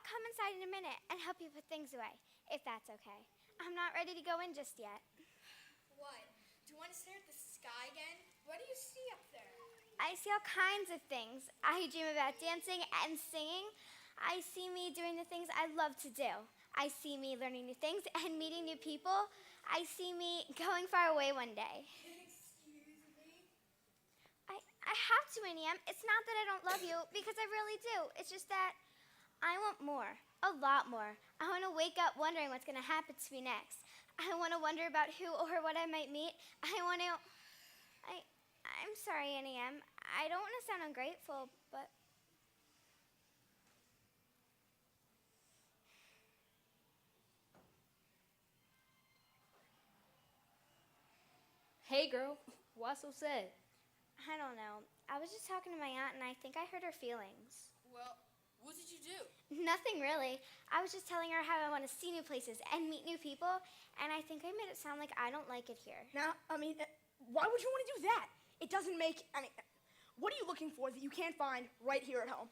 I'll come inside in a minute and help you put things away, if that's okay. I'm not ready to go in just yet. What? Do you want to stare at the sky again? What do you see up there? I see all kinds of things. I dream about dancing and singing. I see me doing the things I love to do. I see me learning new things and meeting new people. I see me going far away one day. Excuse me? I have to, Annie. It's not that I don't love you, because I really do. It's just that I want more, a lot more. I want to wake up wondering what's going to happen to me next. I want to wonder about who or what I might meet. I'm sorry, Annie M. I don't want to sound ungrateful, but... Hey, girl. Why so sad? I don't know. I was just talking to my aunt, and I think I hurt her feelings. Well, what did you do? Nothing really. I was just telling her how I want to see new places and meet new people, and I think I made it sound like I don't like it here. Now, why would you want to do that? It doesn't make any... What are you looking for that you can't find right here at home?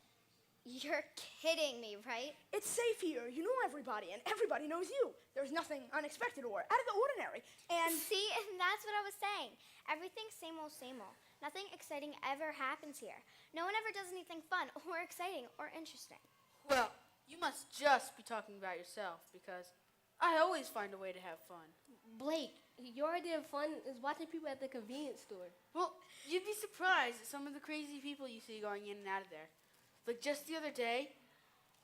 You're kidding me, right? It's safe here. You know everybody, and everybody knows you. There's nothing unexpected or out of the ordinary. And See, and that's what I was saying. Everything's same old, same old. Nothing exciting ever happens here. No one ever does anything fun or exciting or interesting. Well, you must just be talking about yourself, because I always find a way to have fun. Blake, your idea of fun is watching people at the convenience store. Well, you'd be surprised at some of the crazy people you see going in and out of there. Like just the other day,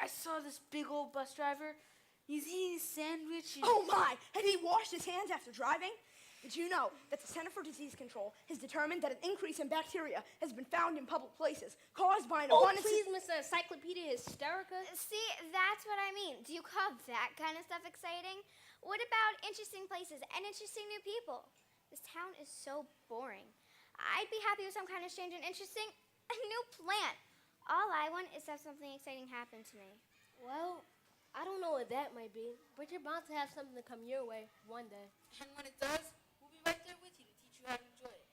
I saw this big old bus driver. He's eating a sandwich. oh my, had he washed his hands after driving? Did you know that the Center for Disease Control has determined that an increase in bacteria has been found in public places caused by an Oh, abundance... please, Mr. Encyclopedia Hysterica. See, that's what I mean. Do you call that kind of stuff exciting? What about interesting places and interesting new people? This town is so boring. I'd be happy with some kind of strange and interesting, a new plant. All I want is to have something exciting happen to me. Well, I don't know what that might be, but you're bound to have something to come your way one day. And when it does, we'll be right there with you to teach you how to enjoy it.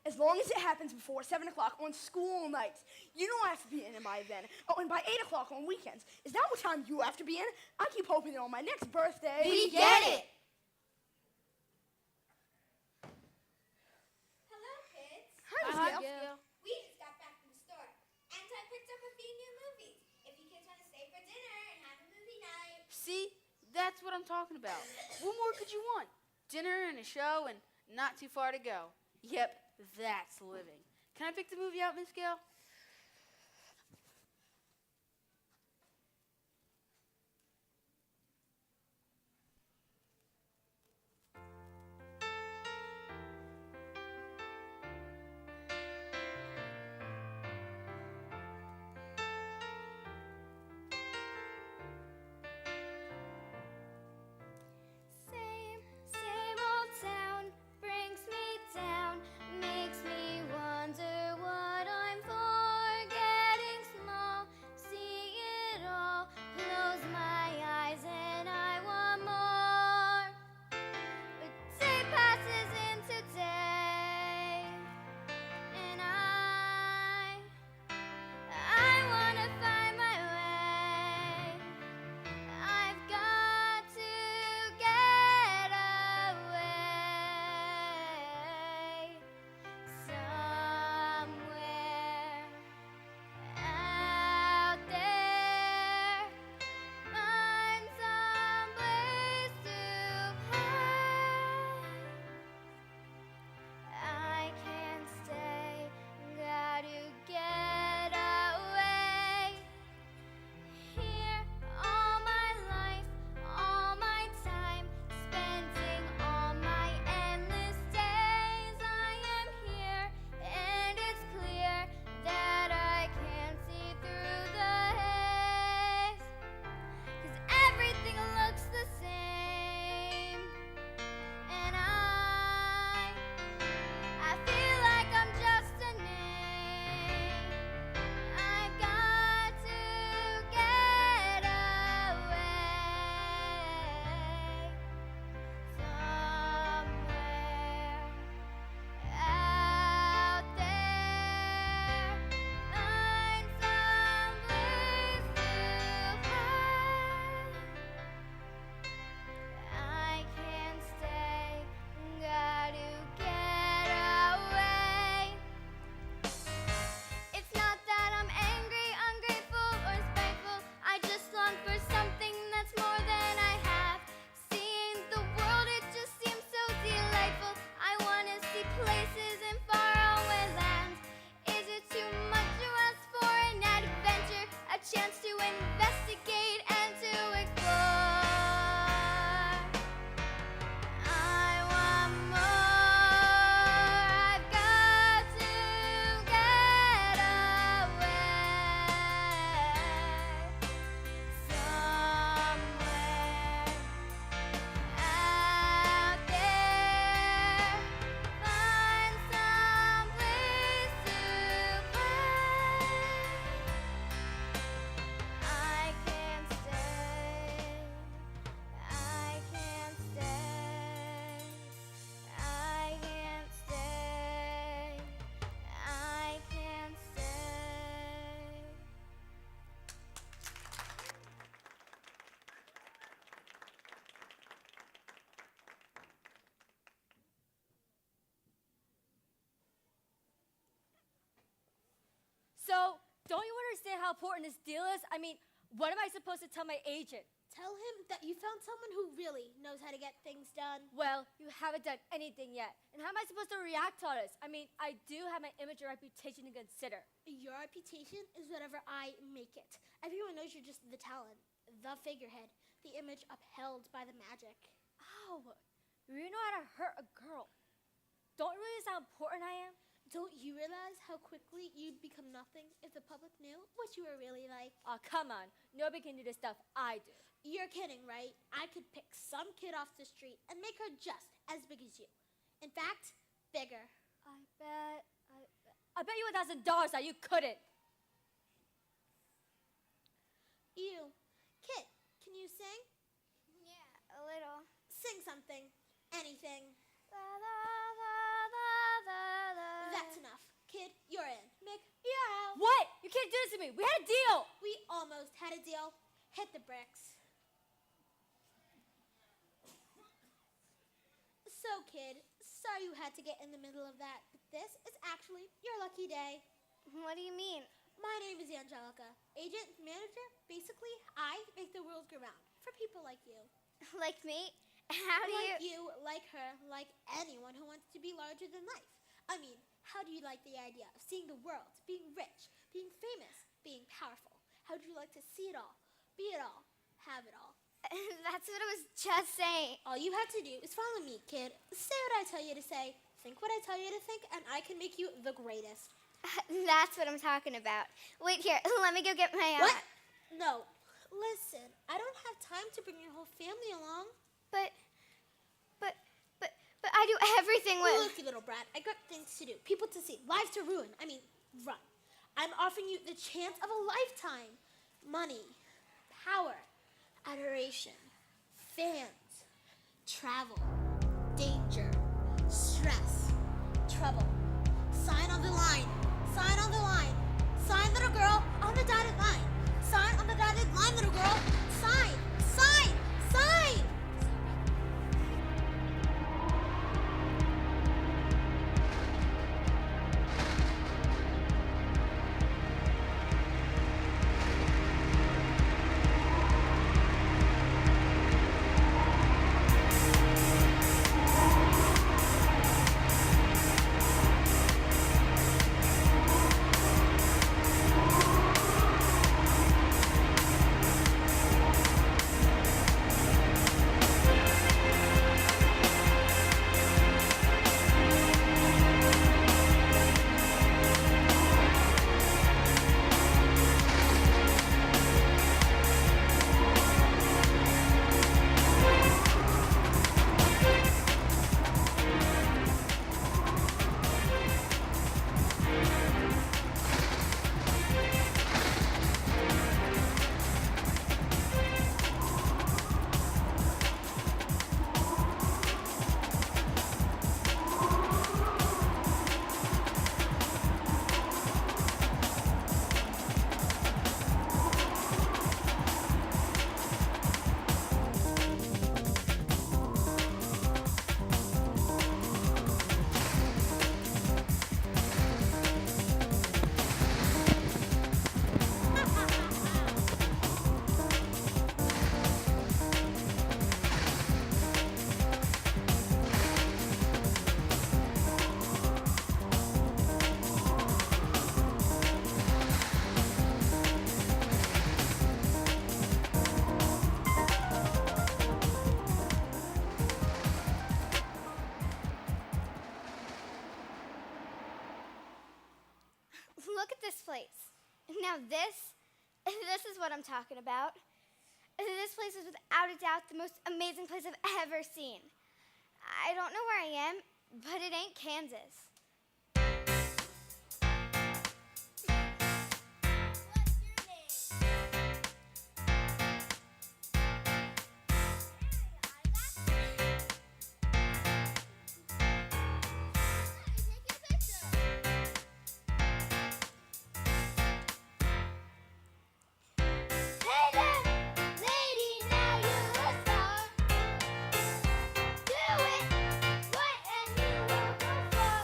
As long as it happens before 7 o'clock on school nights. You know I have to be in my event. Oh, and by 8 o'clock on weekends. Is that what time you have to be in? I keep hoping that on my next birthday... We get it! Hello, kids. Hi, Miss Gail. Gail. We just got back from the store, and I picked up a few new movies. If you kids want to stay for dinner and have a movie night. See, that's what I'm talking about. What more could you want? Dinner and a show and not too far to go. Yep, that's living. Can I pick the movie out, Miss Gail? Same old town brings me down, makes me wonder what I'm for. important this deal is? I mean, what am I supposed to tell my agent? Tell him that you found someone who really knows how to get things done. Well, you haven't done anything yet. And how am I supposed to react to all this? I mean, I do have my image and reputation to consider. Your reputation is whatever I make it. Everyone knows you're just the talent, the figurehead, the image upheld by the magic. Ow! You really know how to hurt a girl. Don't you realize how important I am? Don't you realize how quickly you'd become nothing if the public knew what you were really like? Oh, come on. Nobody can do the stuff I do. You're kidding, right? I could pick some kid off the street and make her just as big as you. In fact, bigger. I bet you $1,000 that you couldn't. You. Kid, can you sing? Yeah, a little. Sing something. Anything. La, la, la, la, la, la. That's enough. Kid, you're in. Mick, you're out. What? You can't do this to me. We had a deal. We almost had a deal. Hit the bricks. So, kid, sorry you had to get in the middle of that, but this is actually your lucky day. What do you mean? My name is Angelica. Agent, manager, basically, I make the world go round for people like you. Like me? How do Like you... you, like her, like anyone who wants to be larger than life. I mean, how do you like the idea of seeing the world, being rich, being famous, being powerful? How do you like to see it all, be it all, have it all? That's what I was just saying. All you have to do is follow me, kid. Say what I tell you to say, think what I tell you to think, and I can make you the greatest. That's what I'm talking about. Wait here, let me go get my... What? No. Listen, I don't have time to bring your whole family along. But I do everything with... Look, you little brat, I got things to do, people to see, lives to ruin. I mean, run. I'm offering you the chance of a lifetime. Money, power, adoration, fans, travel, danger, stress, trouble. Sign on the line. Sign on the line. Sign, little girl, on the dotted line. Sign on the dotted line, little girl. Sign, sign, sign. Look at this place. Now this is what I'm talking about. This place is without a doubt the most amazing place I've ever seen. I don't know where I am, but it ain't Kansas. Hey there, lady, now you're a star. Do it right and you will go far.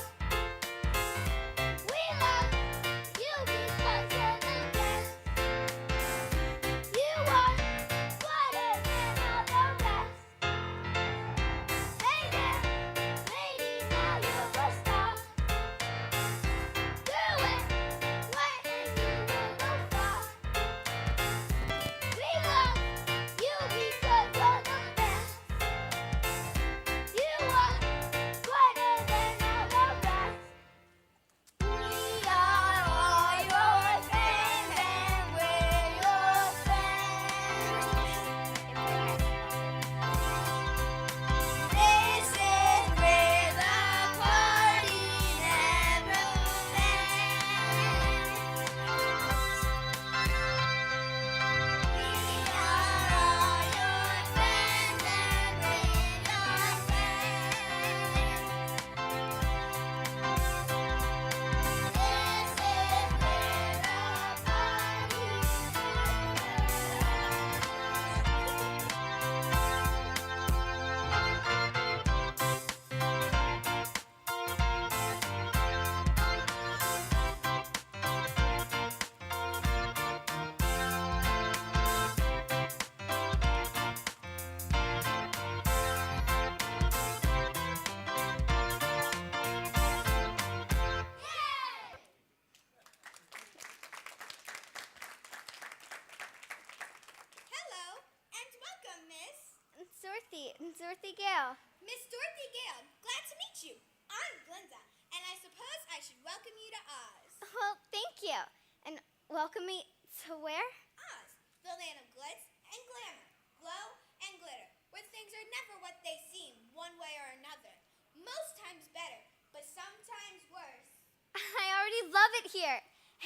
Dorothy. Dorothy Gale. Miss Dorothy Gale, glad to meet you. I'm Glinda, and I suppose I should welcome you to Oz. Well, thank you. And welcome me to where? Oz, the land of glitz and glamour, glow and glitter, where things are never what they seem, one way or another. Most times better, but sometimes worse. I already love it here.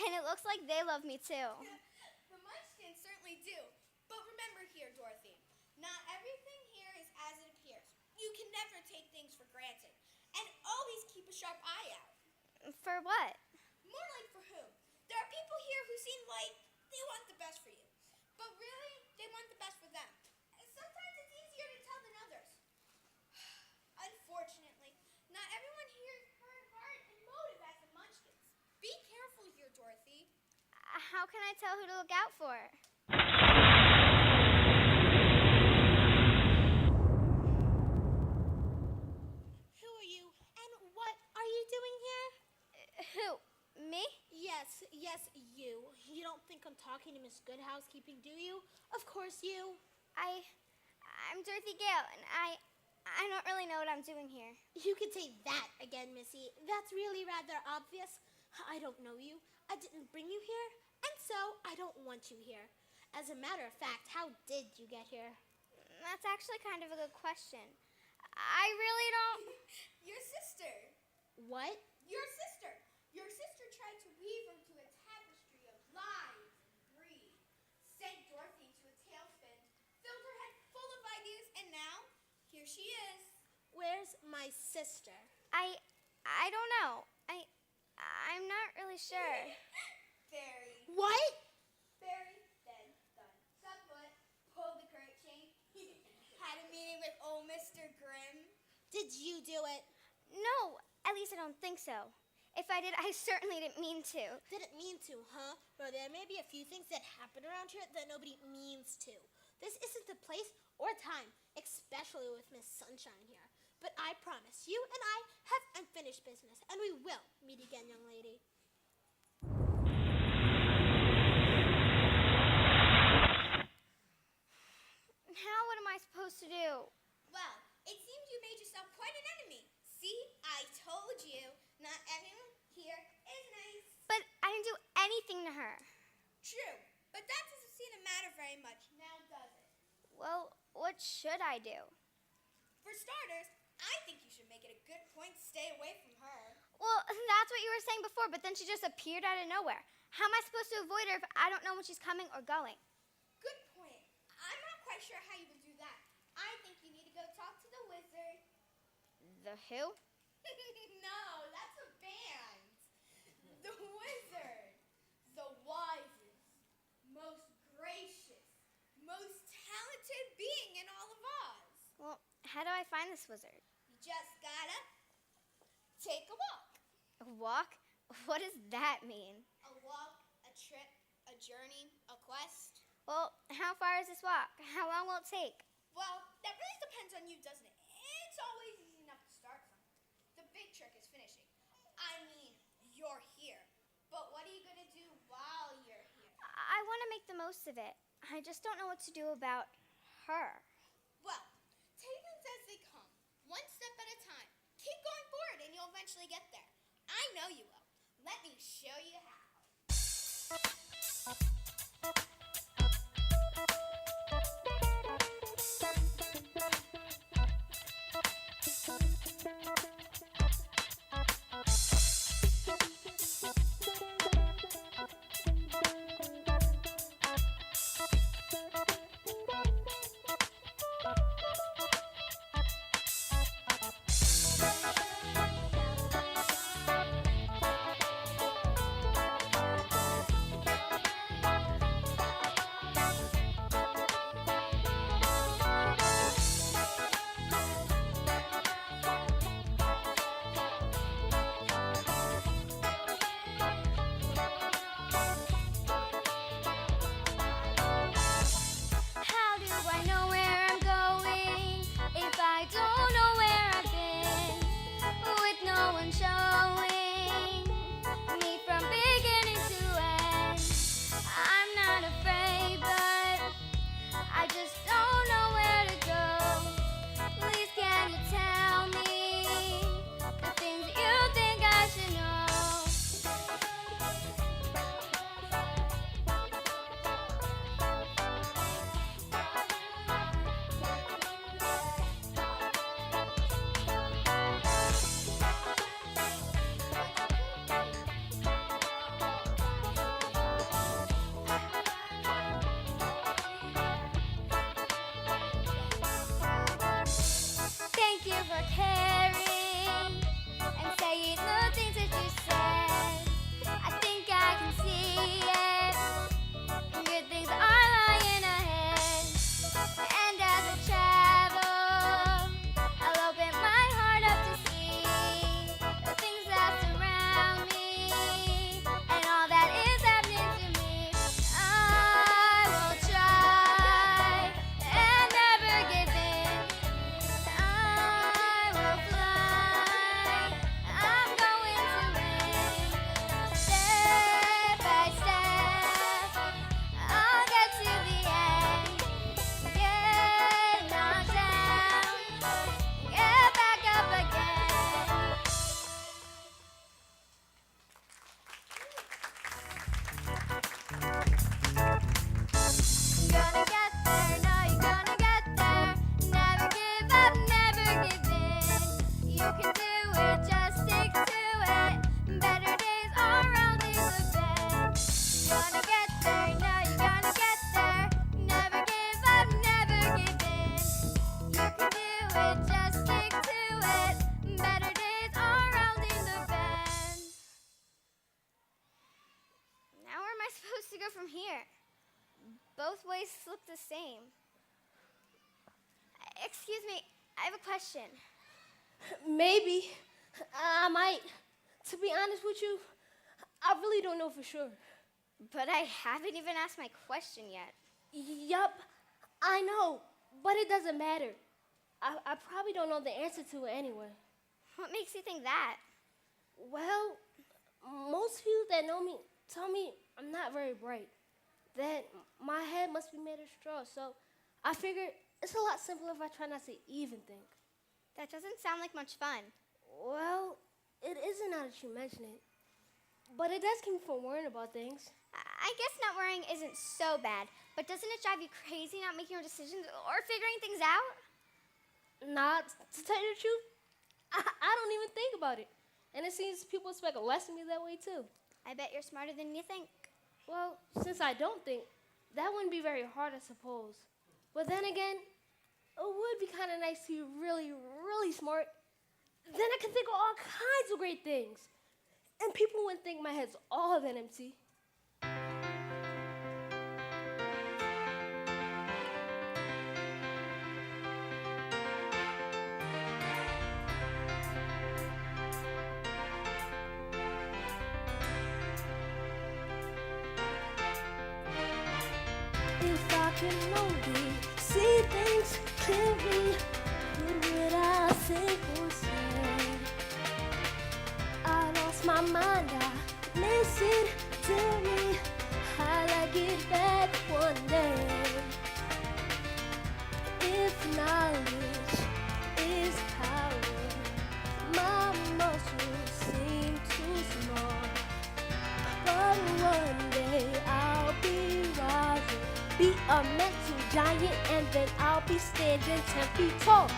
And it looks like they love me too. The Munchkins certainly do. But remember here, Dorothy, not everything here is as it appears. You can never take things for granted. And always keep a sharp eye out. For what? More like for who? There are people here who seem like they want the best for you. But really, they want the best for them. And sometimes it's easier to tell than others. Unfortunately, not everyone here is hard heart and motive as the Munchkins. Be careful here, Dorothy. How can I tell who to look out for? Who are you, and what are you doing here? Who? Me? Yes, you. You don't think I'm talking to Miss Good Housekeeping, do you? Of course you. I'm Dorothy Gale, and I don't really know what I'm doing here. You could say that again, Missy. That's really rather obvious. I don't know you. I didn't bring you here, and so I don't want you here. As a matter of fact, how did you get here? That's actually kind of a good question. I really don't. Your sister. What? Your sister. Your sister tried to weave her to a tapestry of lies and greed, sent Dorothy to a tailspin, filled her head full of ideas, and now, here she is. Where's my sister? I don't know. I'm not really sure. Very, What? very then done. Subfoot, pulled the current chain, had a meeting with old Mr. Grimm. Did you do it? No, at least I don't think so. If I did, I certainly didn't mean to. Didn't mean to, huh? Well, there may be a few things that happen around here that nobody means to. This isn't the place or time, especially with Miss Sunshine here. But I promise, you and I have unfinished business, and we will meet again, young lady. Now what am I supposed to do? Well, it seems you made yourself quite an enemy. See, I told you, not everyone here is nice. But I didn't do anything to her. True, but that doesn't seem to matter very much, now does it? Well, what should I do? For starters, I think you should make it a good point to stay away from her. Well, that's what you were saying before, but then she just appeared out of nowhere. How am I supposed to avoid her if I don't know when she's coming or going? Good point. I'm not quite sure how you would do that. I think you need to go talk to the wizard. The who? No, that's a band. The wizard. The wisest, most gracious, most talented being in all of Oz. Well, how do I find this wizard? You just gotta take a walk. A walk? What does that mean? A walk, a trip, a journey, a quest. Well, how far is this walk? How long will it take? Well, that really depends on you, doesn't it? It's always easy enough to start something. The big trick is finishing. I mean, you're here. But what are you going to do while you're here? I want to make the most of it. I just don't know what to do about her. Well, take things as they come, one step at a time. Keep going forward and you'll eventually get there. I know you will. Let me show you how. always look the same. Excuse me, I have a question. Maybe. I might. To be honest with you, I really don't know for sure. But I haven't even asked my question yet. Yup, I know, but it doesn't matter. I probably don't know the answer to it anyway. What makes you think that? Well, most people that know me tell me I'm not very bright. That my head must be made of straw. So I figured it's a lot simpler if I try not to even think. That doesn't sound like much fun. Well, it isn't now that you mention it. But it does keep me from worrying about things. I guess not worrying isn't so bad, but doesn't it drive you crazy not making your decisions or figuring things out? Nah, to tell you the truth, I don't even think about it. And it seems people expect less of me that way too. I bet you're smarter than you think. Well, since I don't think, that wouldn't be very hard, I suppose. But then again, it would be kind of nice to be really, really smart. Then I could think of all kinds of great things. And people wouldn't think my head's all that empty. If I can only see things clearly, what would I think or say? I lost my mind, I listen to me. I'll get back one day. If knowledge is power, my muscles seem too small. But one day I'll be rising, be a mental giant, and then I'll be standing 10 feet tall.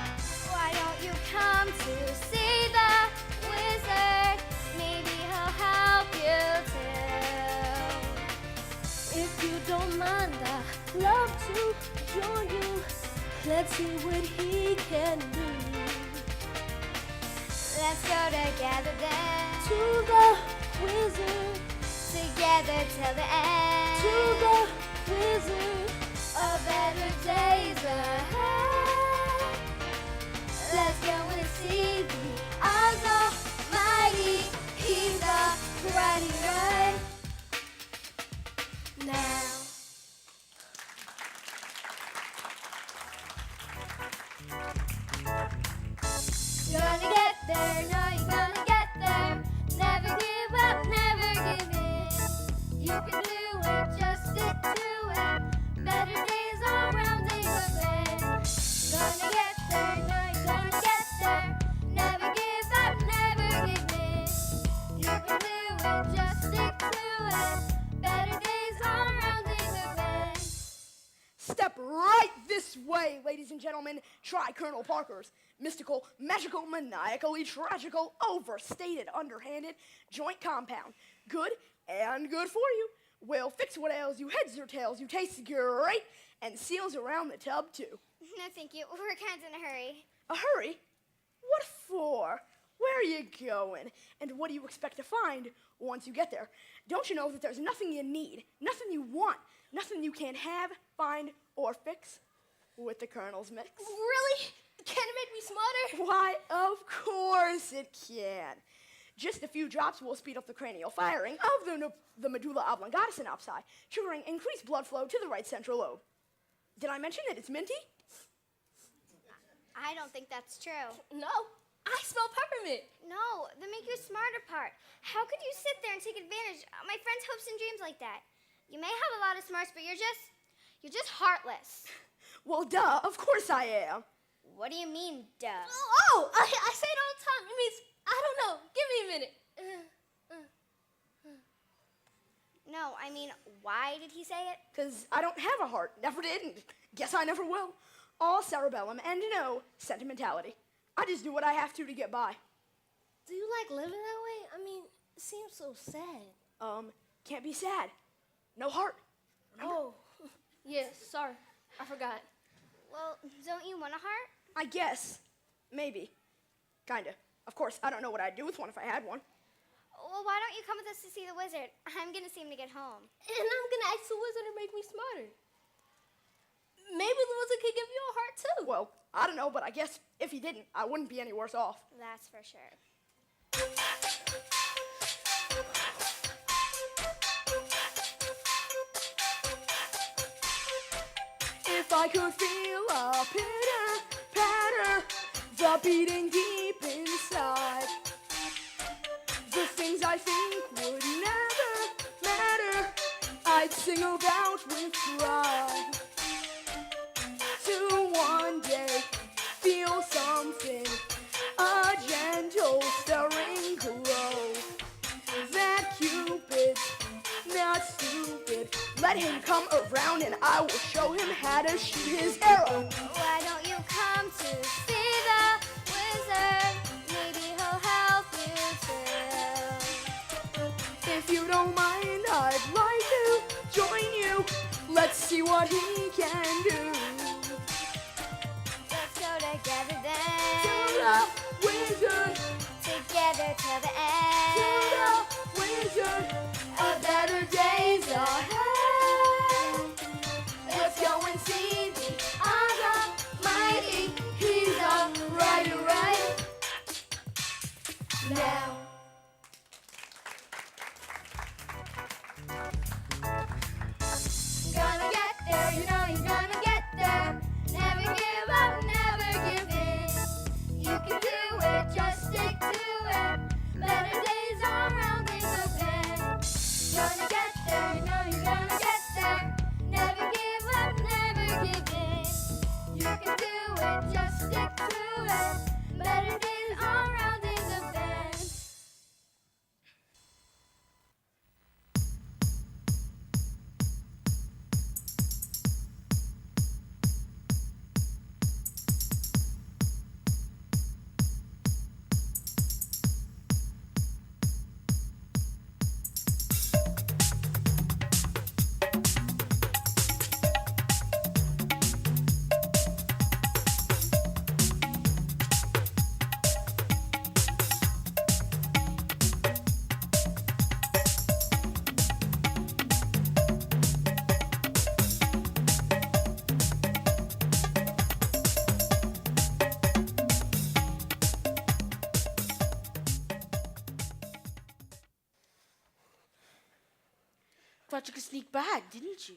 Why don't you come to see the wizard? Maybe he'll help you too. If you don't mind, I'd love to join you. Let's see what he can do. Let's go together then. To the wizard, Together till the end. to the wizard. A better days ahead. Let's go and see the Oz Almighty. He's the righty right now. You're gonna get there, no, you're gonna get there. Never give up, never give in. You can do it, just stick to it. Better days all rounding the bend. Gonna get there, no, you're gonna get there. Never give up, never give in. You can do it, just stick to it. Better days all rounding the bend. Step right this way, ladies and gentlemen. Try Colonel Parker's mystical, magical, maniacally, tragical, overstated, underhanded joint compound. Good and good for you. Will fix what ails you, heads or tails you, tastes great, and seals around the tub too. No, thank you. We're kind of in a hurry. A hurry? What for? Where are you going? And what do you expect to find once you get there? Don't you know that there's nothing you need, nothing you want, nothing you can have, find, or fix with the Colonel's mix? Really? Can it make me smarter? Why, of course it can. Just a few drops will speed up the cranial firing of the medulla oblongata synapsi, triggering increased blood flow to the right central lobe. Did I mention that it's minty? I don't think that's true. No, I smell peppermint. No, the make you smarter part. How could you sit there and take advantage of my friend's hopes and dreams like that? You may have a lot of smarts, but you're just heartless. Well, duh, of course I am. What do you mean, duh? Oh, I say it all the time. It means, I don't know. Give me a minute. No, I mean, why did he say it? Because I don't have a heart. Never did, and guess I never will. All cerebellum and no sentimentality. I just do what I have to get by. Do you like living that way? I mean, it seems so sad. Can't be sad. No heart. Oh, yeah, sorry. I forgot. Well, don't you want a heart? I guess. Maybe. Kinda. Of course, I don't know what I'd do with one if I had one. Well, why don't you come with us to see the wizard? I'm gonna see him to get home. And I'm gonna ask the wizard to make me smarter. maybe the wizard could give you a heart too. Well, I don't know, but I guess if he didn't, I wouldn't be any worse off. That's for sure. If I could feel a pitter, patter, the beating deep inside, the things I think would never matter, I'd sing about with pride. To one day feel something, a gentle stirring glow. That Cupid's not stupid. Let him come around and I will show him how to shoot his arrow. Why don't you come to see the wizard? Maybe he'll help you too. If you don't mind, I'd like to join you. Let's see what he can do. Let's go together To then. the wizard, Together till the to end. the wizard, a better days ahead. Let's go and see the Almighty. He's a right now. Gonna get there, you know you're gonna get there. Never give up, never give in. You can do it, just stick to it. Better days are rounding the bend. Gonna get there, you know you're gonna get there. Never give up, never give in. You can do it, just stick to it. Better days are rounding the bend. Thought you could sneak by, didn't you?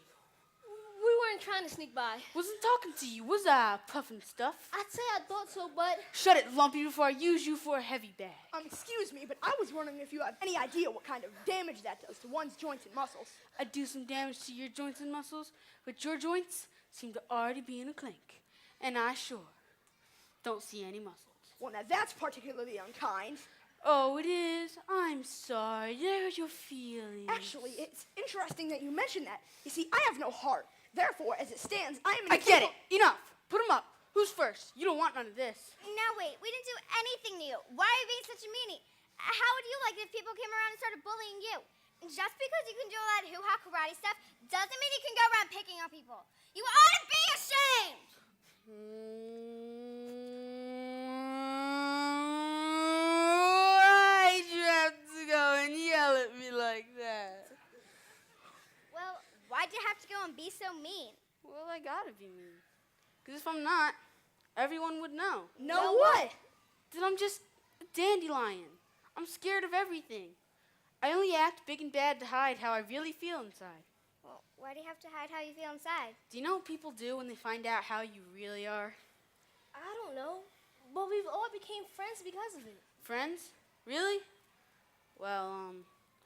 We weren't trying to sneak by. Wasn't talking to you, was I, puffin' stuff? I'd say I thought so, but Shut it, Lumpy, before I use you for a heavy bag. Excuse me, but I was wondering if you have any idea what kind of damage that does to one's joints and muscles. I'd do some damage to your joints and muscles, but your joints seem to already be in a clink. And I sure don't see any muscles. Well, now that's particularly unkind. Oh, it is? I'm sorry. There are your feelings. Actually, it's interesting that you mention that. You see, I have no heart. Therefore, as it stands, I am I get it. Enough. Put 'em up. Who's first? You don't want none of this. Now wait, we didn't do anything to you. Why are you being such a meanie? How would you like it if people came around and started bullying you? Just because you can do all that hoo-ha karate stuff doesn't mean you can go around picking on people. You ought to be ashamed! Why'd you have to go and yell at me like that? Well, why'd you have to go and be so mean? Well, I gotta be mean. Because if I'm not, everyone would know. No what? That I'm just a dandelion. I'm scared of everything. I only act big and bad to hide how I really feel inside. Well, why do you have to hide how you feel inside? Do you know what people do when they find out how you really are? I don't know. But we've all became friends because of it. Friends? Really? Well,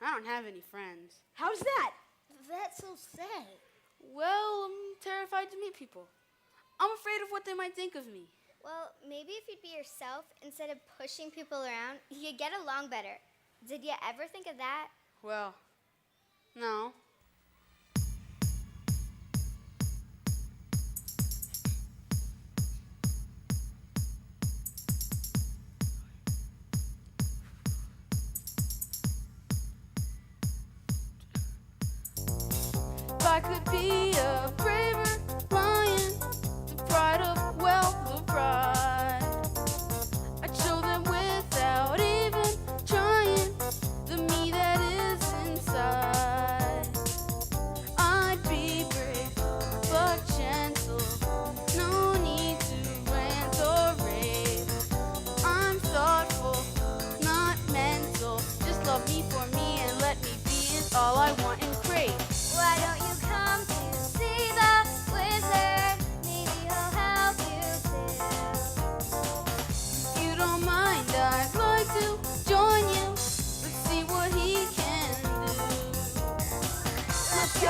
I don't have any friends. How's that? That's so sad. Well, I'm terrified to meet people. I'm afraid of what they might think of me. Well, maybe if you'd be yourself instead of pushing people around, you'd get along better. Did you ever think of that? Well, no. If I could be a braver lion, the pride of wealth of pride, I'd show them without even trying the me that is inside. I'd be brave but gentle,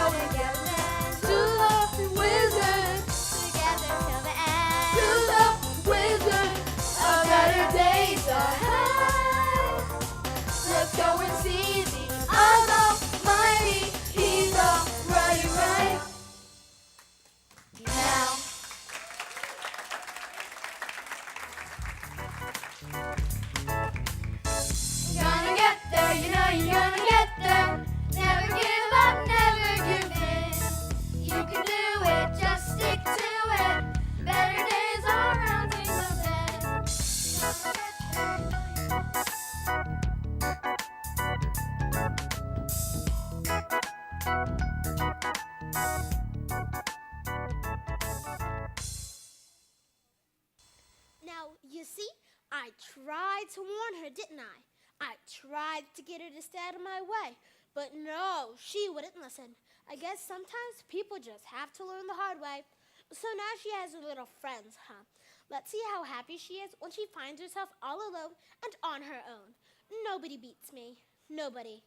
together to the wizard, Together till the end. to the wizard. A better days ahead. Let's go and see the Almighty. He's already right now. Gonna get there, you know you're gonna get there. Never give up, never give in. You can do it, just stick to it. Better days are around the bend. Now, you see, I tried to warn her, didn't I? I tried to get her to stay out of my way. But no, she wouldn't listen. I guess sometimes people just have to learn the hard way. So now she has her little friends, huh? Let's see how happy she is when she finds herself all alone and on her own. Nobody beats me. Nobody.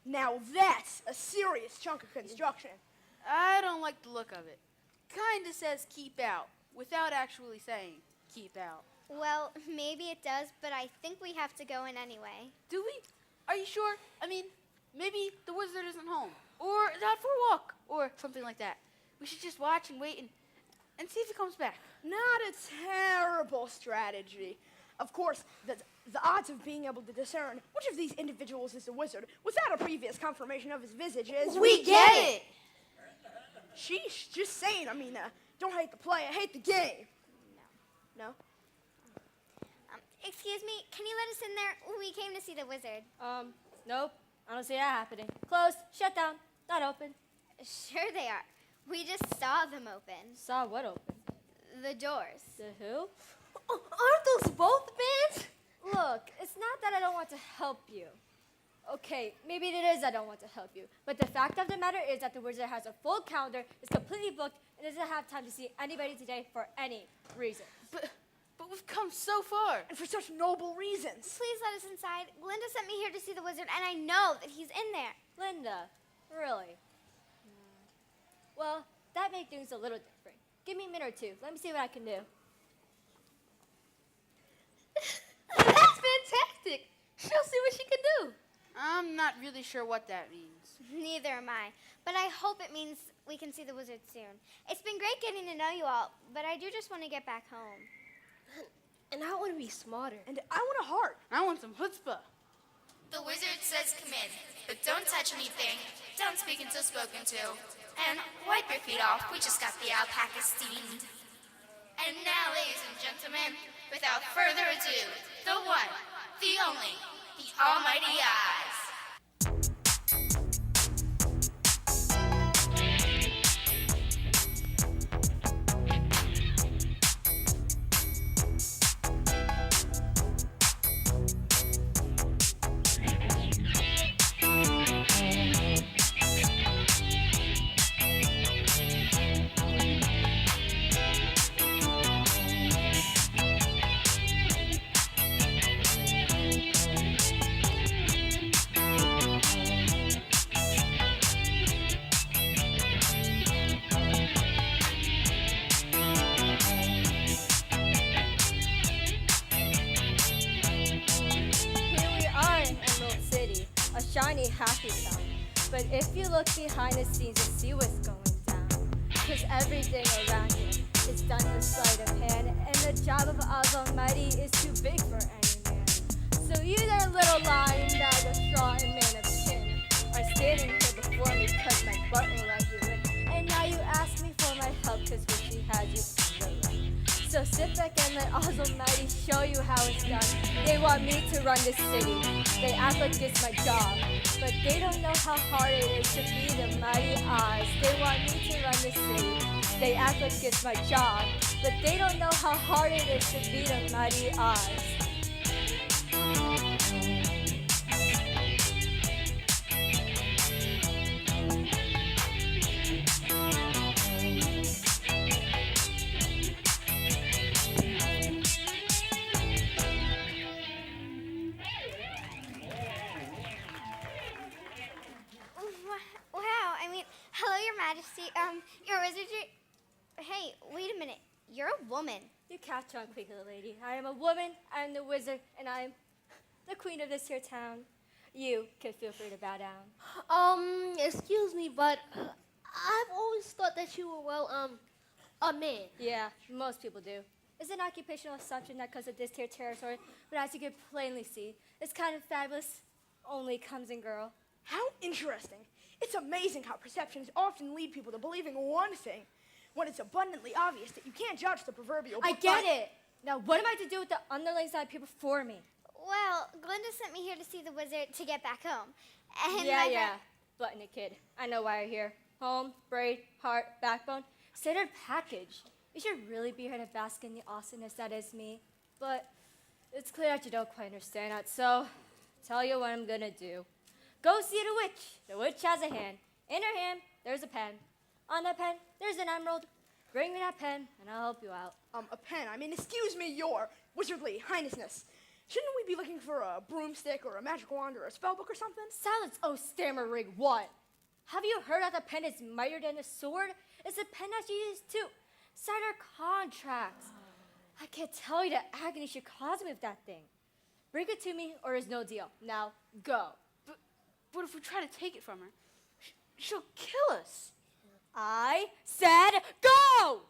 Now that's a serious chunk of construction. I don't like the look of it. Kinda says keep out, without actually saying keep out. Well, maybe it does, but I think we have to go in anyway. Do we? Are you sure? I mean, maybe the wizard isn't home, or is out for a walk, or something like that. We should just watch and wait and see if he comes back. Not a terrible strategy. Of course, the odds of being able to discern which of these individuals is the wizard without a previous confirmation of his visage is... We get it! Sheesh, just saying. I mean, don't hate the play, I hate the game. No? Excuse me, can you let us in there? We came to see the wizard. Nope. I don't see that happening. Closed. Shut down. Not open. Sure they are. We just saw them open. Saw what open? The doors. The who? Aren't those both bands? Look, it's not that I don't want to help you. Okay, maybe it is I don't want to help you. But the fact of the matter is that the wizard has a full calendar, is completely booked, and doesn't have time to see anybody today for any reason. But we've come so far. And for such noble reasons. Please let us inside. Linda sent me here to see the wizard, and I know that he's in there. Linda, really? Well, that made things a little different. Give me a minute or two. Let me see what I can do. That's fantastic. She'll see what she can do. I'm not really sure what that means. Neither am I. But I hope it means we can see the wizard soon. It's been great getting to know you all, but I do just want to get back home. And I want to be smarter. And I want a heart. I want some chutzpah. The wizard says come in, but don't touch anything. Don't speak until spoken to. And wipe your feet off, we just got the alpaca steamed. And now, ladies and gentlemen, without further ado, the one, the only, the almighty Oz. shiny, happy town. But if you look behind the scenes, you'll see what's going down. Cause everything around here is done with sleight of hand, and the job of Oz Almighty is too big for any man. So you there, little lion, bag of straw and man of tin, are standing here before me cause my butt will let you in. And now you ask me for my help cause Witchy has you in the ring. So sit back and let Oz Almighty show you how it's done. They want me to run this city. They act like it's my job. But they don't know how hard it is to be the mighty Oz. They want me to run this city. They act like it's my job. But they don't know how hard it is to be the mighty Oz. catch on quickly, lady. I am a woman, I am the wizard, and I am the queen of this here town. You can feel free to bow down. Excuse me, but I've always thought that you were, a man. Yeah, most people do. It's an occupational assumption that comes with this here territory, but as you can plainly see, it's kind of fabulous. Only comes in girl. How interesting. It's amazing how perceptions often lead people to believing one thing when it's abundantly obvious that you can't judge the proverbial I book get by- it. Now, what am I to do with the underlings that appear before me? Well, Glinda sent me here to see the wizard to get back home. And Yeah, my yeah. Button it, kid. I know why you're here. Home, braid, heart, backbone. Standard package. You should really be here to bask in the awesomeness that is me. But it's clear that you don't quite understand that, so tell you what I'm gonna do. Go see the witch. The witch has a hand. In her hand, there's a pen. On that pen, there's an emerald. Bring me that pen, and I'll help you out. A pen. I mean, excuse me, your wizardly highnessness. Shouldn't we be looking for a broomstick or a magic wand or a spell book or something? Silence, oh stammer rig, what? Have you heard that the pen is mightier than a sword? It's a pen that's used to sign our contracts. I can't tell you the agony she caused me with that thing. Bring it to me or there's no deal. Now, go. But if we try to take it from her, she'll kill us. I said go!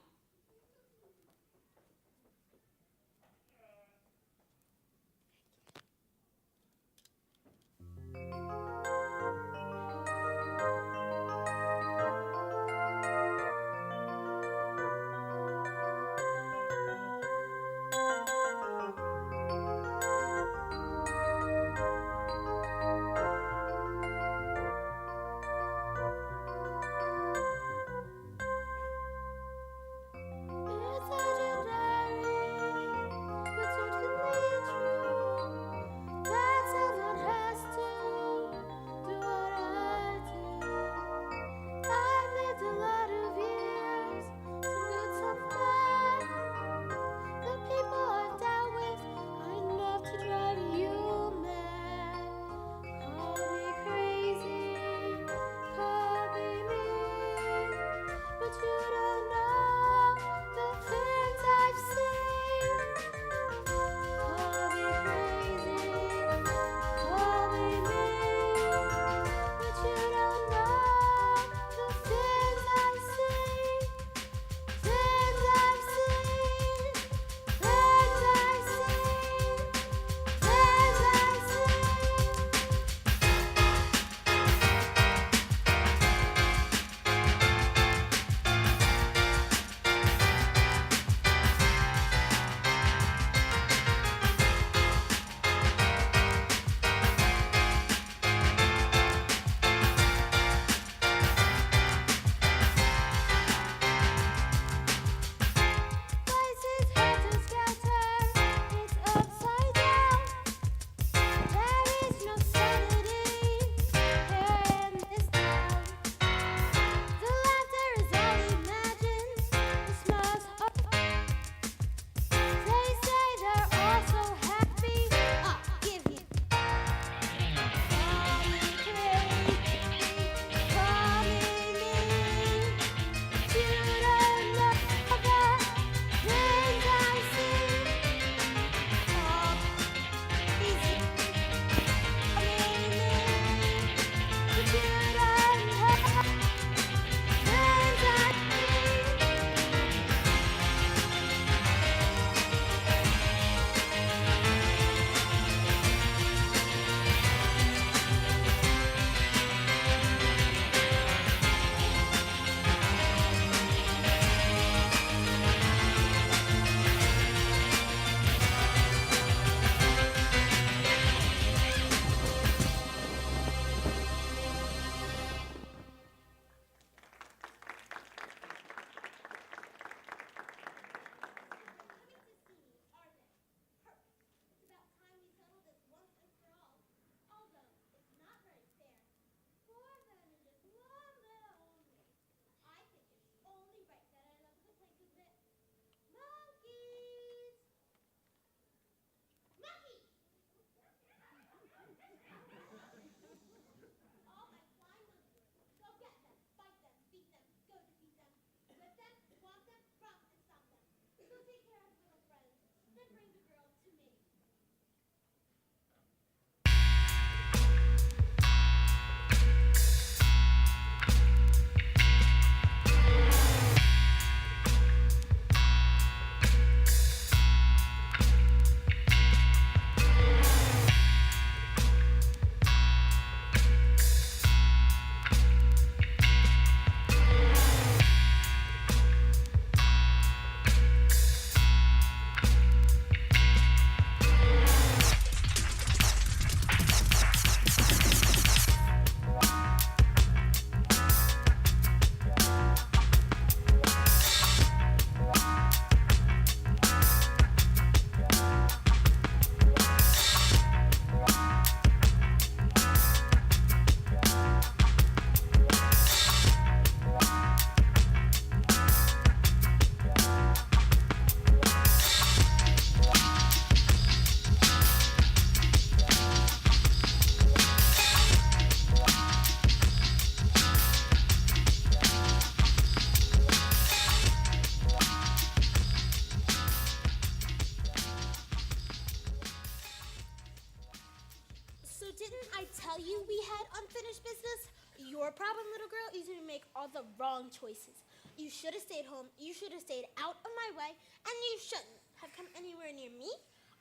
tell you we had unfinished business? Your problem, little girl, is you make all the wrong choices. You should have stayed home, you should have stayed out of my way, and you shouldn't have come anywhere near me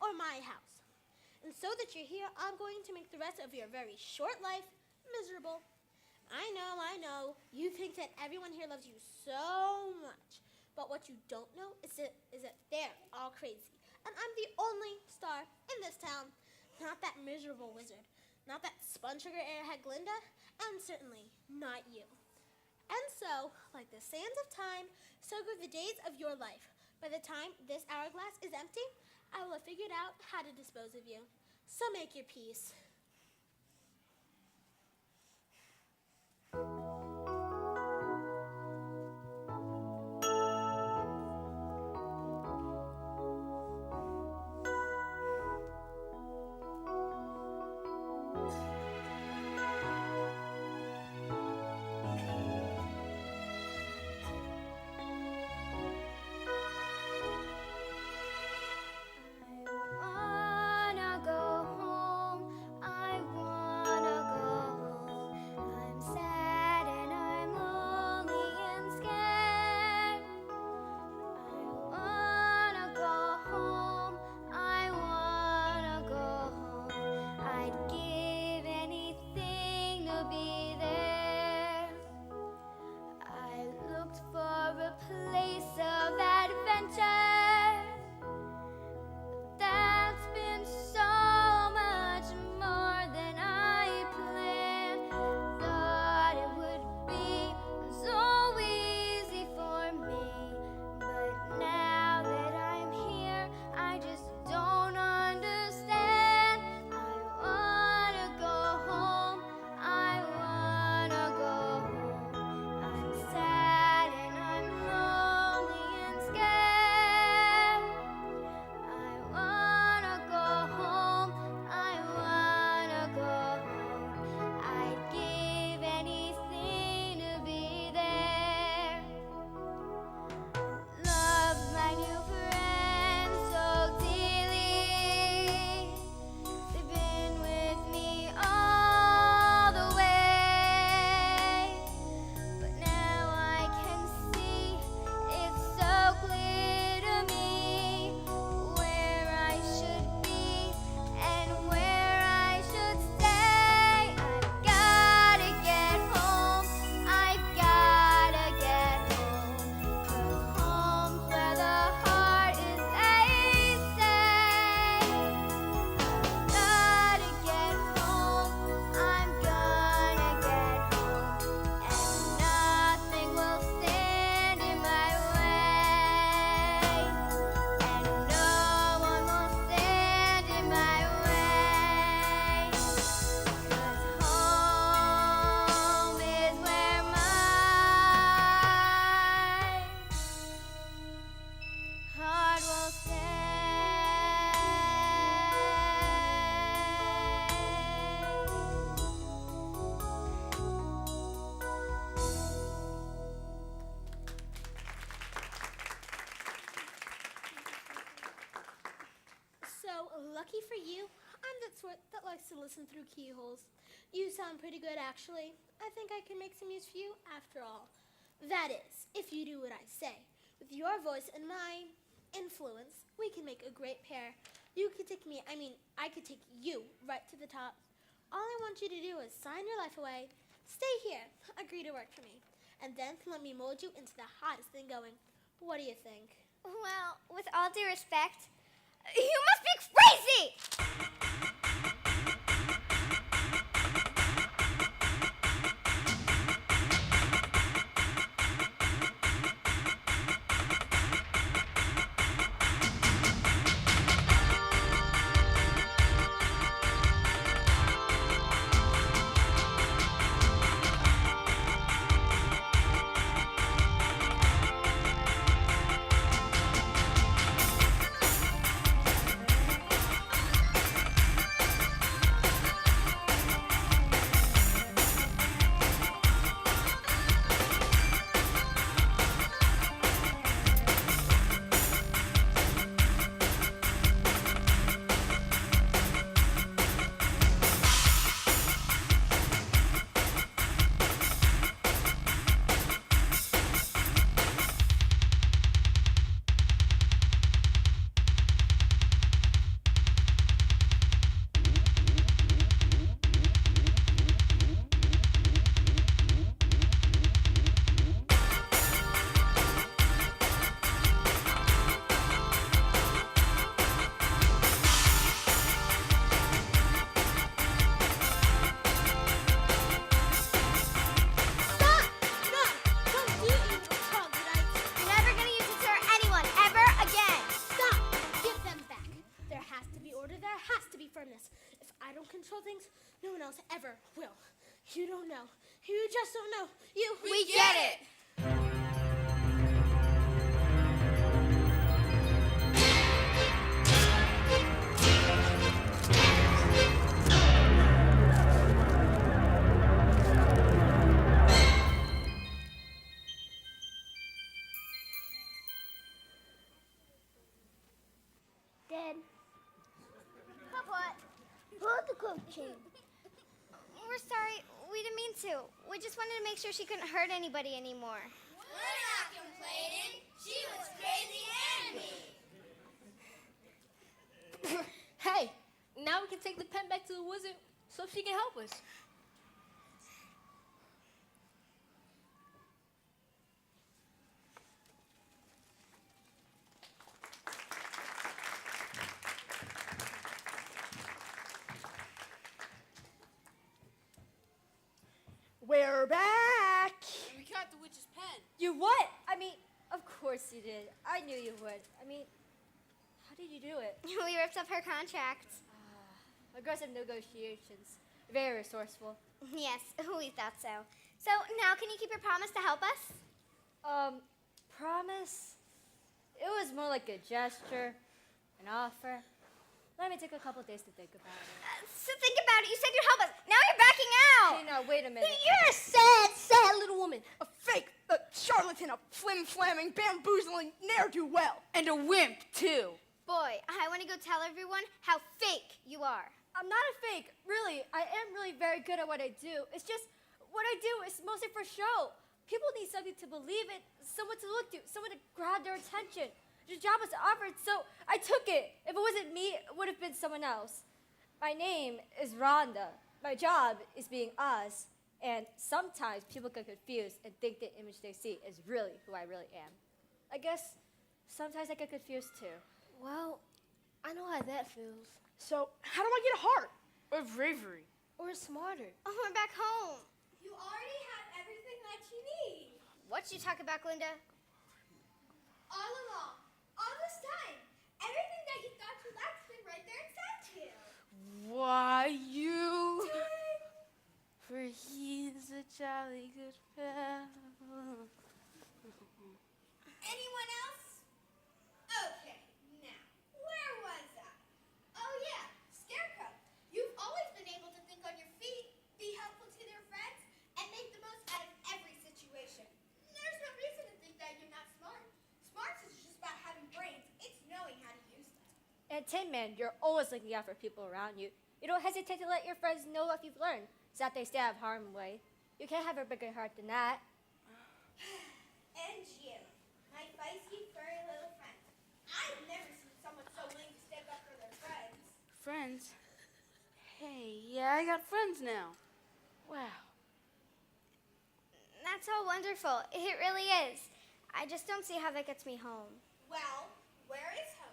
or my house. And so that you're here, I'm going to make the rest of your very short life miserable. I know, you think that everyone here loves you so much. But what you don't know is that they're all crazy. And I'm the only star in this town. Not that miserable wizard. Not that sponge sugar airhead Glinda. And certainly not you. And so, like the sands of time, so go the days of your life. By the time this hourglass is empty, I will have figured out how to dispose of you. So make your peace. Wanna go home, I wanna go home. I'm sad and I'm lonely and scared. I wanna go home, I wanna go home. I'd give anything to be there. I looked for a place of adventure. That's been so much more than I planned. Thought it would be so easy for me, but now that I'm here, I just don't understand. I wanna go home, I wanna go home. I'm sad and I'm lonely and scared. I wanna go home, I wanna go home. I'd give anything to be there. Love my new friends so dearly. They've been with me all the way. But now I can see it's so clear to me where I should be and where I should stay. I've gotta get home, I've gotta get home. The home's where the heart is, they say. Gotta get home, I'm gonna get home, and nothing will stand in my way, and no one will stand in my way, 'cause home is where my heart will stay. So, lucky for you, I'm that sort that likes to listen through keyholes. You sound pretty good, actually. I think I can make some use for you after all. That is, if you do what I say. With your voice and my influence, we can make a great pair. You could take me, I could take you right to the top. All I want you to do is sign your life away, stay here, agree to work for me, and then let me mold you into the hottest thing going. What do you think? Well, with all due respect, you must be crazy! there has to be firmness. If I don't control things, no one else ever will. You don't know. You just don't know. We get it. Dad. What? Pull the coat chain. We're sorry. We didn't mean to. We just wanted to make sure she couldn't hurt anybody anymore. We're not complaining. She was crazy and me. Hey, now we can take the pen back to the wizard so she can help us. We're back. We got the witch's pen. You what? I mean, of course you did. I knew you would. I mean, how did you do it? We ripped up her contract. Aggressive negotiations. Very resourceful. Yes, we thought so. So now can you keep your promise to help us? Promise? It was more like a gesture, an offer. Let me take a couple days to think about it. So think about it. You said you'd help us. Now you're backing out. Hey, now, wait a minute. You're a sad, sad little woman. A fake, a charlatan, a flim-flamming, bamboozling ne'er-do-well. And a wimp, too. Boy, I want to go tell everyone how fake you are. I'm not a fake. Really, I am really very good at what I do. It's just what I do is mostly for show. People need something to believe in, someone to look to, someone to grab their attention. The job was offered, so I took it. If it wasn't me, it would have been someone else. My name is Rhonda. My job is being Oz. And sometimes people get confused and think the image they see is really who I really am. I guess sometimes I get confused too. Well, I know how that feels. So how do I get a heart? Or bravery. Or smarter. Oh, we're back home. You already have everything that you need. What you talk about, Glinda? All along. All this time. Everything that you thought you lacked has been right there inside you. Why, you? For he's a jolly good fellow. Anyone else? Okay, now, where was I? Oh yeah, Scarecrow. You've always been able to think on your feet, be helpful to their friends, and make the most out of every situation. There's no reason to think that you're not smart. Smarts is just about having brains. It's knowing how to use them. And Tin Man, you're always looking out for people around you. You don't hesitate to let your friends know what you've learned, so that they stay out of harm's way. You can't have a bigger heart than that. And you, my feisty, furry little friend. I've never seen someone so willing to stick up for their friends. Friends? Hey, yeah, I got friends now. Wow. That's all wonderful. It really is. I just don't see how that gets me home. Well, where is home?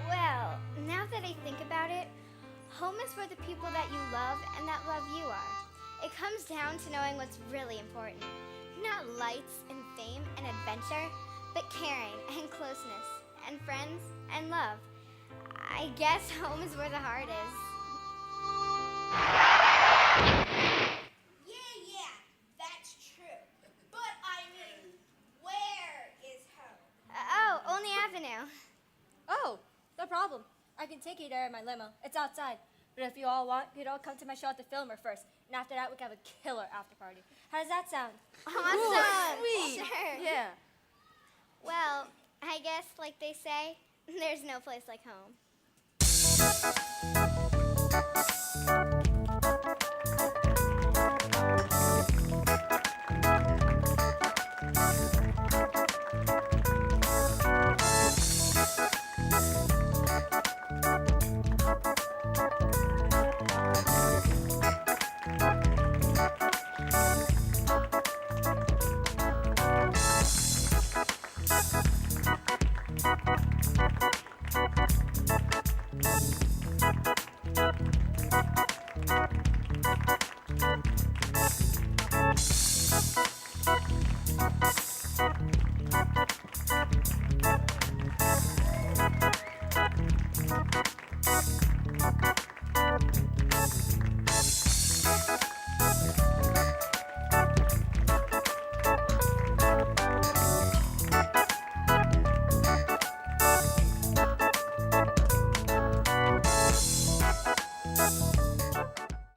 Well, now that I think about it, home is where the people that you love and that love you are. It comes down to knowing what's really important. Not lights and fame and adventure, but caring and closeness and friends and love. I guess home is where the heart is. Yeah, that's true. But I mean, where is home? Only Avenue. Oh, no problem. I can take you there in my limo. It's outside. But if you all want, you'd all come to my show at the Filmer first. And after that, we can have a killer after party. How does that sound? Awesome. Sweet. Sure. Yeah. Well, I guess, like they say, there's no place like home.